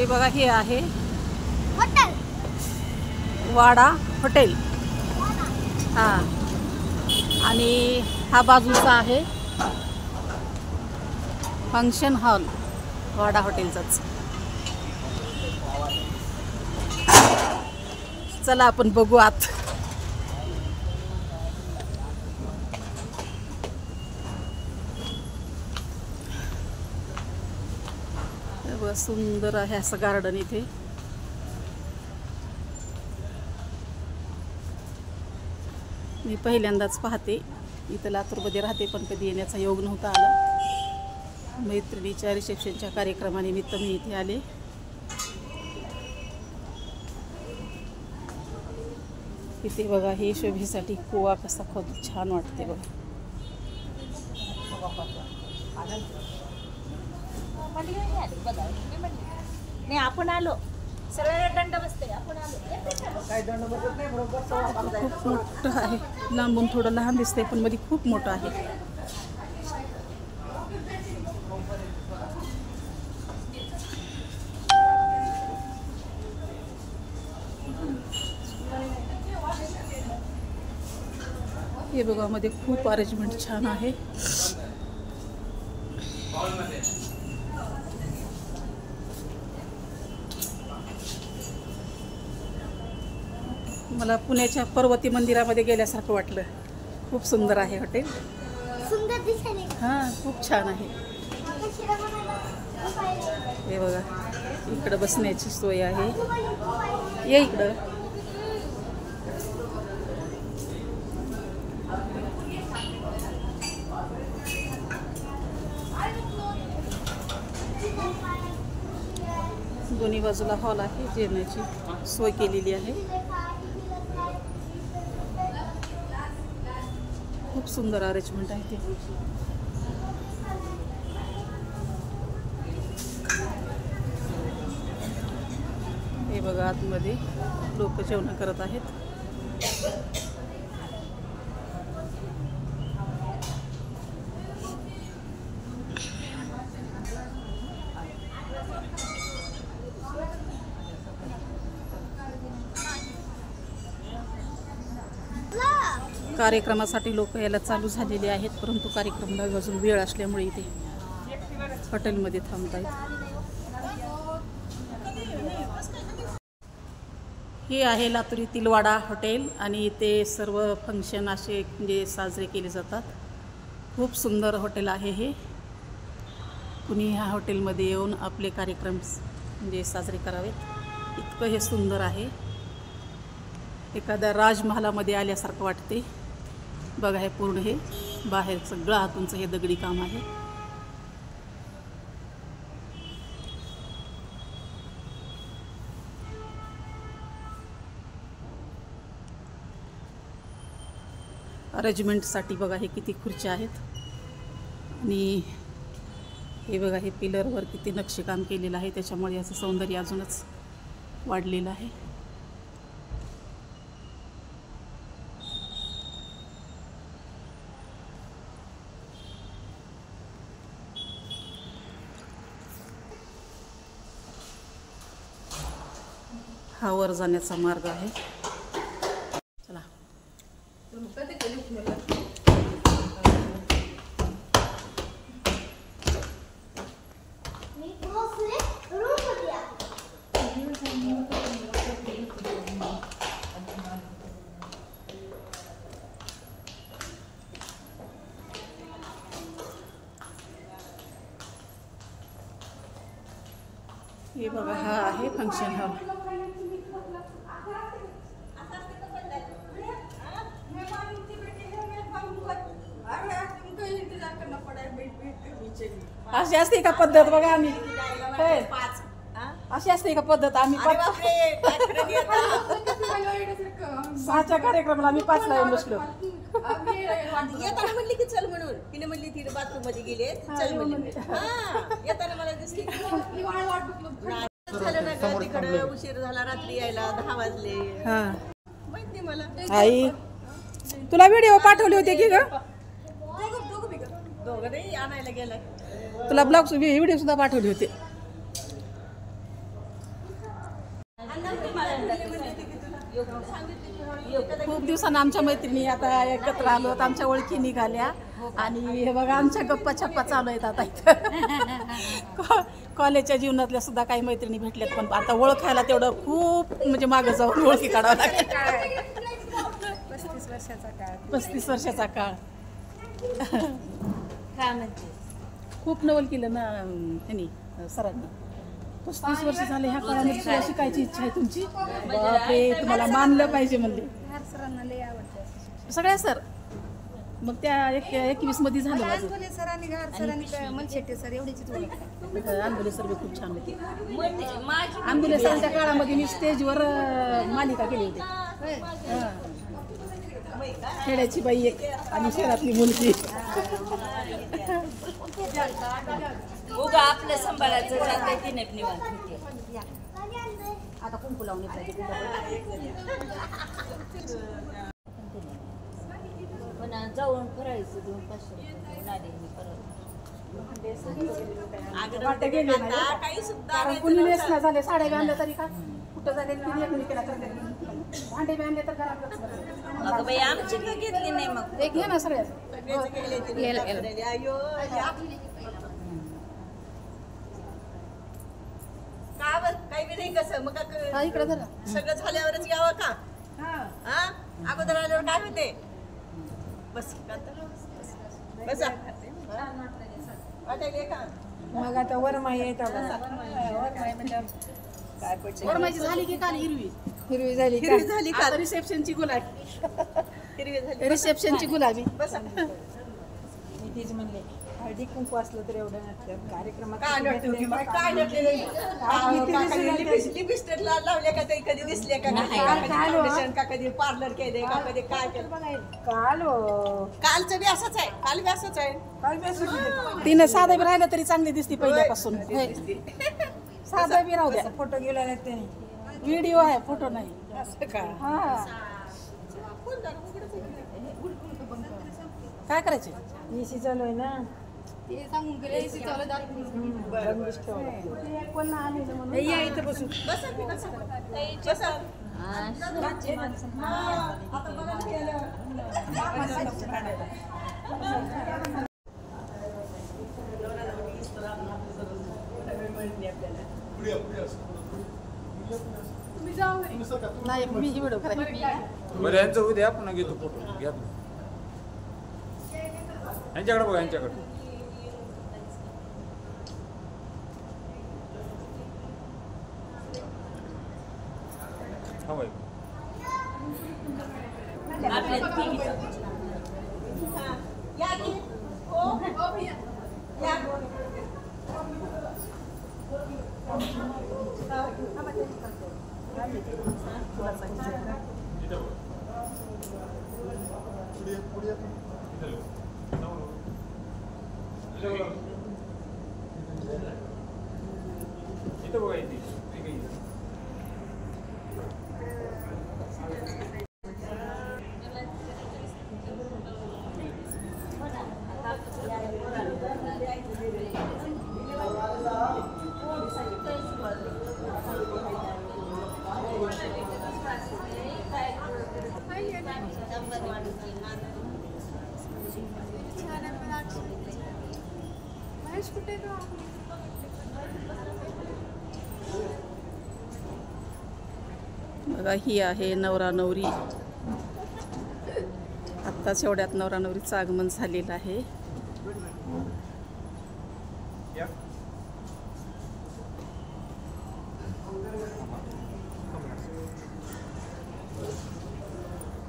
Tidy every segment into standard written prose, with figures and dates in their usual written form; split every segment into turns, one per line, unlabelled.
हे बघा, हे आहे वाडा हॉटेल. हां, आणि हा बाजूचा आहे फंक्शन हॉल वाडा हॉटेलचाच. चला आपण बघू आत. सुंदर आहे असं गार्डन इथे. मी पहिल्यांदाच पाहते इथं. लातूरमध्ये राहते पण कधी येण्याचा योग नव्हता आला. मैत्रिणीच्या रिसेप्शनच्या कार्यक्रमानिमित्त मी इथे आले. इथे बघा, हे शोभेसाठी कुवा कसा खोद छान वाटते बघा.
नाही आपण आलो सगळ्या दंड बसते. आपण आलो काय दंड बसत नाही.
खूप मोठं आहे. लांबून थोडं लहान दिसतंय पण मध्ये खूप मोठं आहे. हे बघा, मध्ये खूप अरेंजमेंट छान आहे. मला पुण्याच्या पर्वती मंदिरामध्ये गेल्यासारखं वाटलं. खूप सुंदर आहे हॉटेल.
सुंदर दिसते.
हां, खूप छान आहे. हे बघा, इकडं बसण्याची सोय आहे. ये इकडं. दोन्ही बाजूला हॉल आहे. जेवणाची सोय केलेली आहे. खूप सुंदर अरेंजमेंट आहे ते. हे बघा, आतमध्ये लोक जेवण करत आहेत. कार्यक्रमासाठी लोक यायला चालू झालेले आहेत, परंतु कार्यक्रमाला अजून वेळ असल्यामुळे इथे हॉटेलमध्ये थांबत आहेत. हे आहे लातूरीतील वाडा हॉटेल आणि इथे सर्व फंक्शन असे म्हणजे साजरे केले जातात. खूप सुंदर हॉटेल आहे हे. कुणी ह्या हॉटेलमध्ये येऊन आपले कार्यक्रम म्हणजे साजरे करावेत, इतकं हे सुंदर आहे. एखाद्या राजमहालामध्ये आल्यासारखं वाटते. बघा, हे पूर्ण हे बाहेर सगळं आतूनचं हे दगडी काम आहे. अरेंजमेंटसाठी बघा, हे किती खुर्च्या आहेत. आणि हे बघा, हे पिलरवर किती नक्षीकाम केलेलं आहे. त्याच्यामुळे याचं सौंदर्य अजूनच वाढलेलं आहे. हा वर जाण्याचा मार्ग आहे. चला. हे बघा, हा आहे फंक्शन हॉल. अशी असते का पद्धत? बघा, आम्ही अशी असते का पद्धत? आम्ही 6च्या कार्यक्रमाला आम्ही 5ला येऊन बसलो.
येताना म्हणली की चल म्हणून. तिने म्हणली तिने बाथरूम मध्ये गेले, चल म्हणली. येताना मला दिसली झालं ना का तिकडे उशीर झाला. रात्री यायला 10 वाजले. माहिती मला.
आई, तुला व्हिडिओ पाठवले होते की ग?
दोघं नाही, आणायला गेलाय.
तुला ब्लॉग व्हिडिओ सुद्धा पाठवले होते. दिवसानं आमच्या मैत्रिणी आता एकत्र आलो, आमच्या ओळखी निघाल्या आणि हे बघा आमच्या गप्पा छप्पा चालू आहेत आता इथं. कॉलेजच्या जीवनातल्या सुद्धा काही मैत्रिणी भेटल्यात, पण आता ओळखायला तेवढं खूप म्हणजे मागं जाऊन ओळखी काढावं लागेल. 35 वर्षाचा काळ.
काय म्हणते
खूप नवल केलं ना ह्यानी सरांनी. 35 वर्ष झाले ह्या काळामध्ये सुद्धा शिकायची इच्छा आहे तुमची. बापरे, तुम्हाला मानलं पाहिजे म्हणले सगळ्या सर. मग त्या 21 मध्ये झालं माझं.
अनबोले सर एवढीच
आंबोले सर खूप छान होते.
माझी
आंबोले सरांच्या काळामध्ये मी स्टेजवर मालिका केली होती. खेड्याची बाई एक आणि शहरातली मुलगी.
उगा आपलं सांभाळायचं जाते ती नाही निवांत होते.
आता कुंकू लावून
पण जाऊन फरायचं 200-500 रुपये नादेनी परत. काही सुद्धा
कारण कुणी वेस्ट नाही झाले. साड्या बी आणल्या तरी का कुठं झाले एकमेकीला करते. भांडे बी आणले तर घरातच बरं.
अगं बाई आमची का घेतली नाही मग
एक घे ना सगळ्यात.
का बरं काही बी नाही कसं मग
हा इकडे धरा.
सगळं झाल्यावरच यावं का? हा अगोदर आल्यावर काय होते? बस बसा वाटायले का?
मग आता वरमाई येत
वरमाईची झाली की काल हिरवी
हिरवी झाली का?
हिरवी झाली का?
आता रिसेप्शनची गुलाबी.
हिरवी झाली
रिसेप्शनची गुलाबी.
बसा.
मी तेच म्हणले हळदी कुंकू असलं तर एवढं नसतं कार्यक्रमात
काय नटतो की बाई, काय नटले लिपस्टिक लावले का ते कधी दिसले का? कधी फाउंडेशन का कधी पार्लर केले का कधी काय केलं?
काल
कालचं बी असंच आहे. काल बी असंच आहे.
काल मी असं केलं.
तिनं साधं बी राहिलं तरी चांगली दिसती पहिल्यापासून. साधं बी राहू द्या.
फोटो गेला नाही त्याने
व्हिडिओ आहे, फोटो नाही.
असं का
हा काय करायचे?
एसी चालू आहे ना या इथं बसू
बसा की बसा. बसा. आता बघा ना गेलं.
नाही मी ही व्हिडिओ करायची.
बरं यांचं उद्या पुन्हा घेतो फोटो घ्या तुम्ही. यांच्याकडे बघा यांच्याकडे. हा बाई
आपल्या तिघीचं. या की. हो. या.
इथं बघा इथे.
बघा ही आहे नवरा नवरी. आत्ताच एवढ्यात नवरा नवरीचं आगमन झालेलं आहे.
या.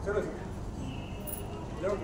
चलो जाऊ.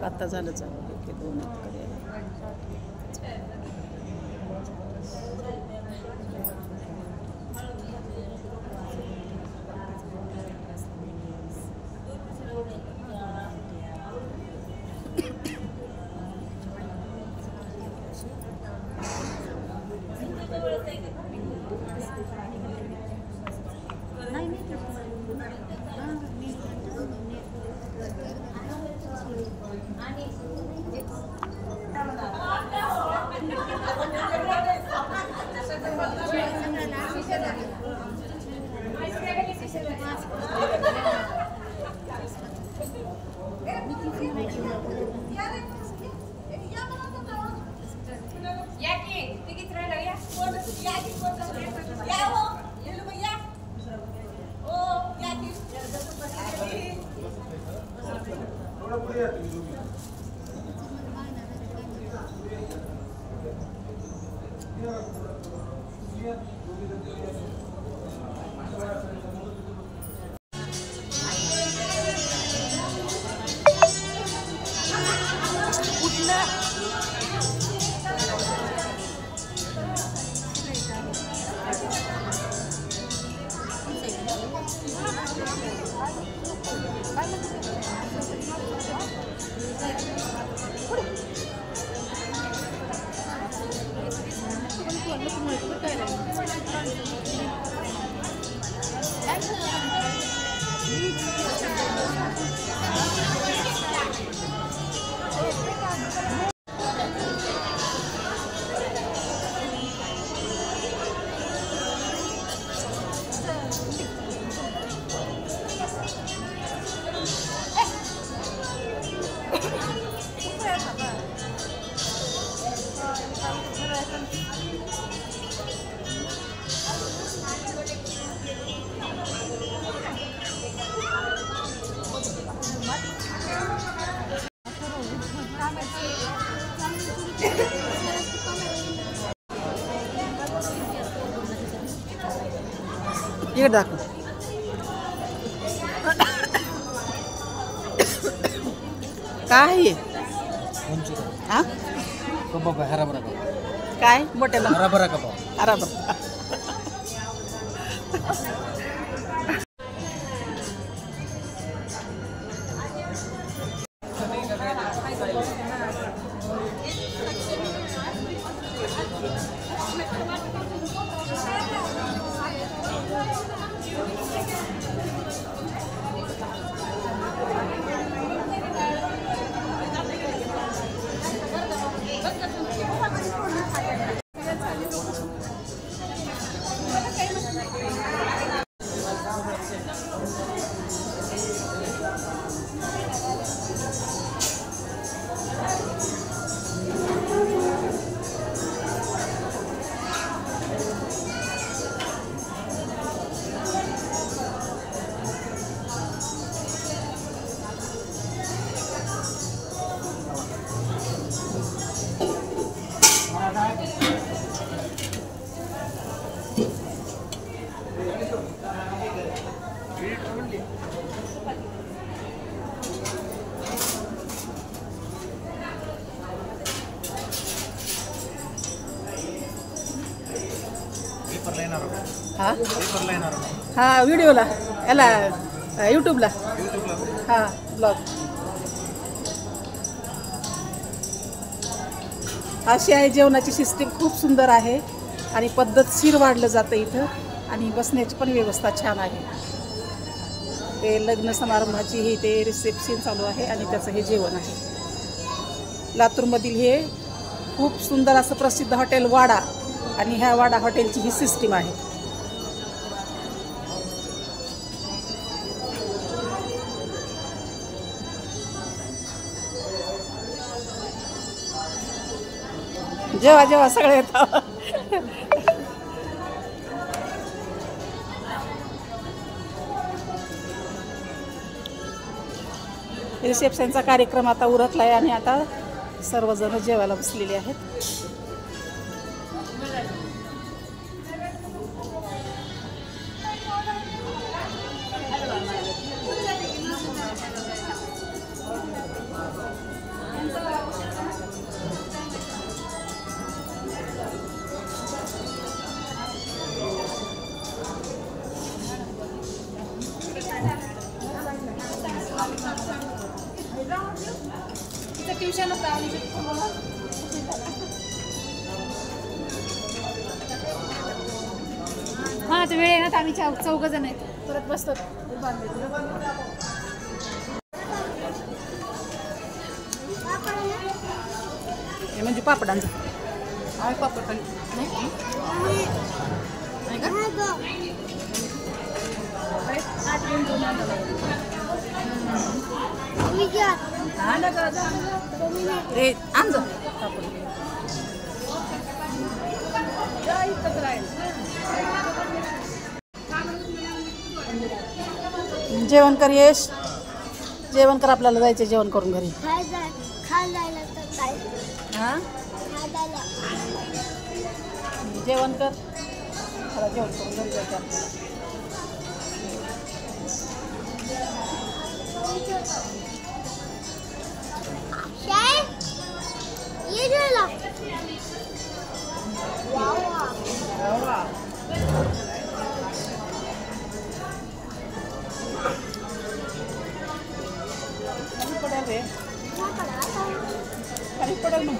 आता झालं चालू ते दोन करायला. इकडे दाखव. काय आहे? हा? काय मोठ्याला हराभरा. हा व्हिडिओला याला यूट्यूबला हा ब्लॉग. अशी आहे जेवणाची सिस्टीम, खूप सुंदर आहे आणि पद्धतशीर वाढलं जातं इथं. आणि बसण्याची पण व्यवस्था छान आहे. ते लग्न समारंभाची ही ते रिसेप्शन चालू आहे आणि त्याचं हे जेवण आहे. लातूरमधील हे खूप सुंदर असं प्रसिद्ध हॉटेल वाडा आणि ह्या वाडा हॉटेलची ही सिस्टीम आहे. जेव्हा जेव्हा सगळे येतात. रिसेप्शनचा कार्यक्रम आता उरकला आहे आणि आता सर्वजण जेवायला बसलेले आहेत.
ट्युशन हा तर वेळ आहे ना, तर आम्ही 4 जण आहेत, परत बसतो.
हे म्हणजे पापडांचं आहे. पापड खाली नाही रे आण पापड. जेवण कर यश, जेवण कर. आपल्याला जायचं जेवण करून घरी. हां जेवण कर. मला जेवण करून घरी जायचं आपल्याला. खाली पडेल मग.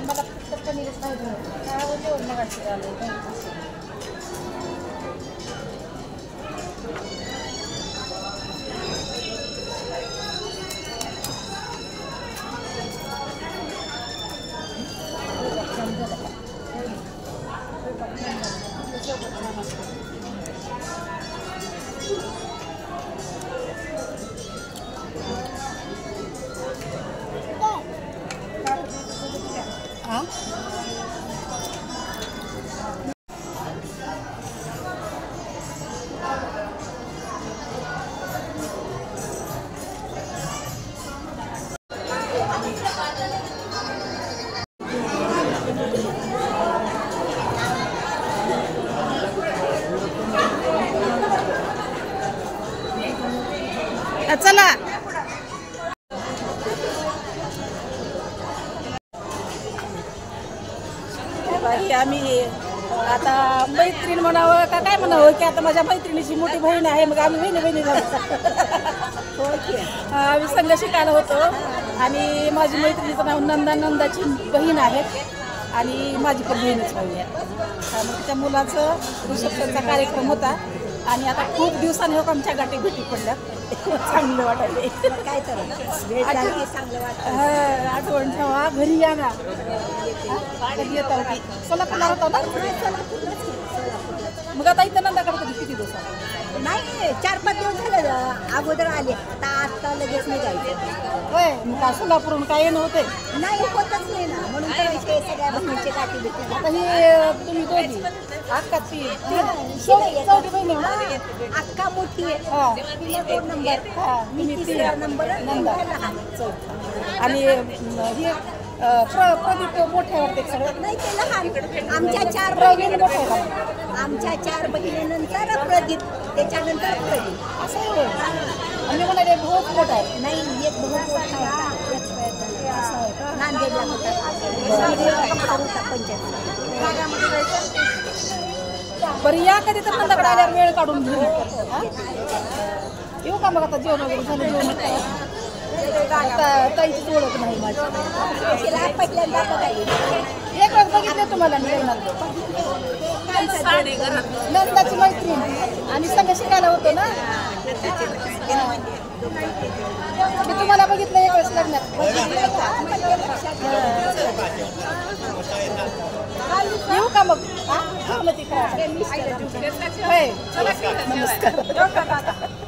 मला फक्त पनीरच नाही काय जेवण मग आलं. हां चला. आम्ही आता मैत्रीण म्हणावं का काय म्हणावं की आता माझ्या मैत्रिणीची मोठी बहीण आहे, मग आम्ही बहिणी झालो. आम्ही संघ शिकायला होतो आणि माझी मैत्रिणीचं नाव नंदाची बहीण आहे आणि माझी पण बहीणच बहीण आहे. मग त्या मुलाचं रिसेप्शनचा कार्यक्रम होता आणि आता खूप दिवसांनी हो आमच्या गाठी भेटी पडल्या. चांगलं वाटायले.
काय तर चांगलं वाटतं.
आठवण ठेवा, घरी या ना. कधी येता होती सोलापूरला होता ना. मग आता इथं नंदाकडे कधी किती दिवस
नाही 4-5 दिवस झाले अगोदर आले. आता लगेच निघायचं.
होय. मग काय सोलापूरहून काय येणं होते
नाही होतच नाही ना, म्हणून तर विषय सगळ्या बहिणीचे गाठी भेटते.
आता हे तुम्ही दोघी अक्का ती चौथी बहिणी
अक्का मोठी आहे.
हां
2 नंबर.
मी
3 नंबर
नंदा चौथा. आणि हे प्रदीप मोठे वाटते सगळं.
नाही ते लहान. आमच्या 4
प्रवीण मोठे
बहिणी, आमच्या 4 बहिणीनंतर प्रदीप, त्याच्यानंतर प्रदीप
असं आहे. आणि म्हणाले बहुत मोठा आहे.
नाही. एक बहुत मोठा होता, नांदेडला होता पंचायत.
बरं या कधी तर नंदाकडे आल्यावर वेळ काढून घेऊ. येऊ का मग आता जेवण वगैरे झालं. जेवण
ताईचीच ओळख नाही माझी. एक वेळ बघितले तुम्हाला मी लग्नात. नंदाची मैत्रीण आणि संग शिकायला होतो ना. मी तुम्हाला बघितलं एक वेळेस लग्नात. येऊ का मग? नमस्कार.